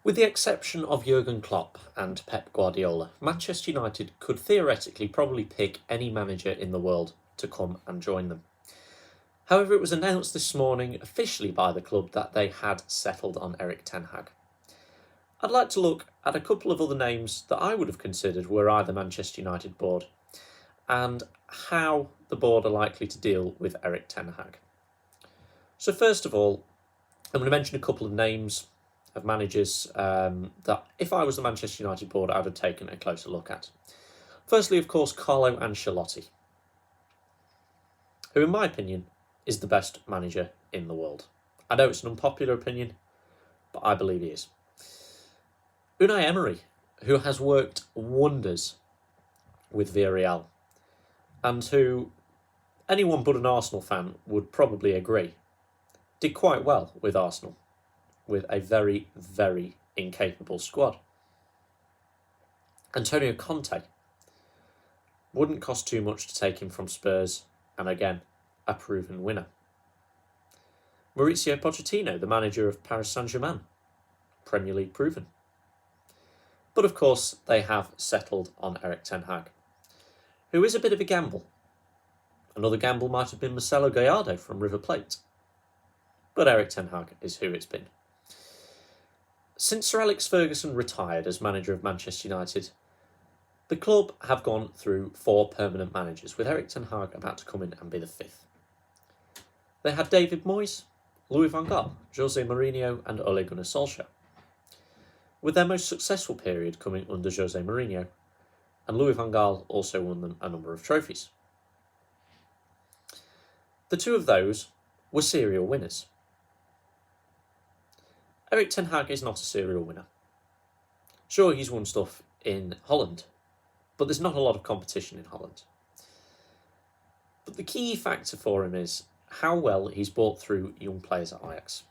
With the exception of Jurgen Klopp and Pep Guardiola, Manchester United could theoretically probably pick any manager in the world to come and join them. However, it was announced this morning officially by the club that they had settled on Erik Ten Hag. I'd like to look at a couple of other names that I would have considered were either Manchester United board and how the board are likely to deal with Erik Ten Hag. So first of all, I'm going to mention a couple of names of managers that if I was the Manchester United board, I would have taken a closer look at. Firstly, of course, Carlo Ancelotti, who in my opinion is the best manager in the world. I know it's an unpopular opinion, but I believe he is. Unai Emery, who has worked wonders with Villarreal, and who anyone but an Arsenal fan would probably agree did quite well with Arsenal, with a very, very incapable squad. Antonio Conte, wouldn't cost too much to take him from Spurs, and again, a proven winner. Mauricio Pochettino, the manager of Paris Saint-Germain, Premier League proven. But of course, they have settled on Erik Ten Hag, who is a bit of a gamble. Another gamble might have been Marcelo Gallardo from River Plate. But Erik Ten Hag is who it's been. Since Sir Alex Ferguson retired as manager of Manchester United, the club have gone through 4 permanent managers, with Erik Ten Hag about to come in and be the 5th. They had David Moyes, Louis van Gaal, Jose Mourinho and Ole Gunnar Solskjaer, with their most successful period coming under Jose Mourinho, and Louis van Gaal also won them a number of trophies. The 2 of those were serial winners. Erik Ten Hag is not a serial winner. Sure, he's won stuff in Holland, but there's not a lot of competition in Holland. But the key factor for him is how well he's brought through young players at Ajax.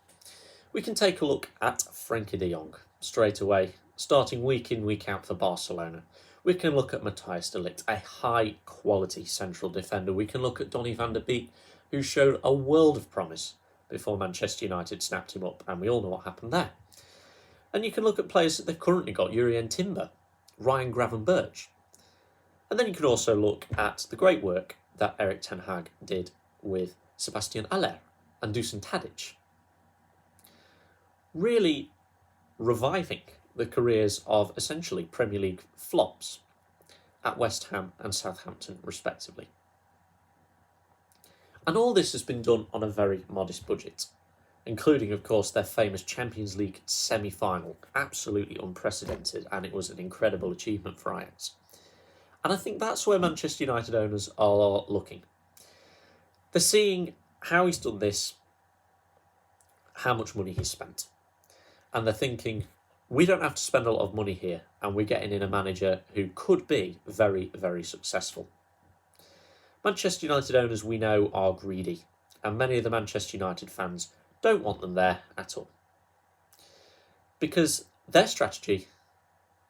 We can take a look at Frenkie de Jong straight away, starting week in, week out for Barcelona. We can look at Matthijs de Ligt, a high-quality central defender. We can look at Donny van der Beek, who showed a world of promise before Manchester United snapped him up, and we all know what happened there. And you can look at players that they've currently got, Jurrien Timber, Ryan Gravenberch. And then you can also look at the great work that Erik Ten Hag did with Sebastian Haller and Dusan Tadic, really reviving the careers of essentially Premier League flops at West Ham and Southampton respectively. And all this has been done on a very modest budget, including, of course, their famous Champions League semi-final. Absolutely unprecedented, and it was an incredible achievement for Ajax. And I think that's where Manchester United owners are looking. They're seeing how he's done this, how much money he's spent. And they're thinking, we don't have to spend a lot of money here, and we're getting in a manager who could be very, very successful. Manchester United owners, we know, are greedy, and many of the Manchester United fans don't want them there at all. Because their strategy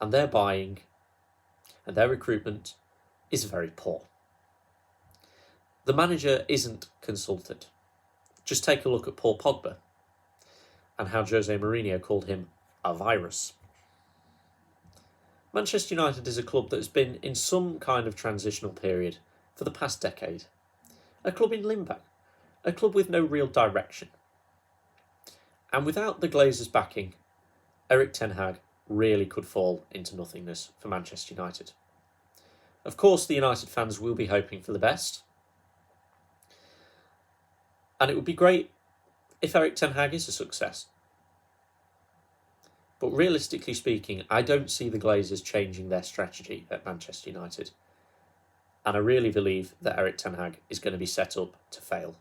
and their buying and their recruitment is very poor. The manager isn't consulted. Just take a look at Paul Pogba and how Jose Mourinho called him a virus. Manchester United is a club that has been in some kind of transitional period for the past decade. A club in limbo. A club with no real direction. And without the Glazers' backing, Erik Ten Hag really could fall into nothingness for Manchester United. Of course, the United fans will be hoping for the best. And it would be great if Erik Ten Hag is a success. But realistically speaking, I don't see the Glazers changing their strategy at Manchester United. And I really believe that Erik Ten Hag is going to be set up to fail.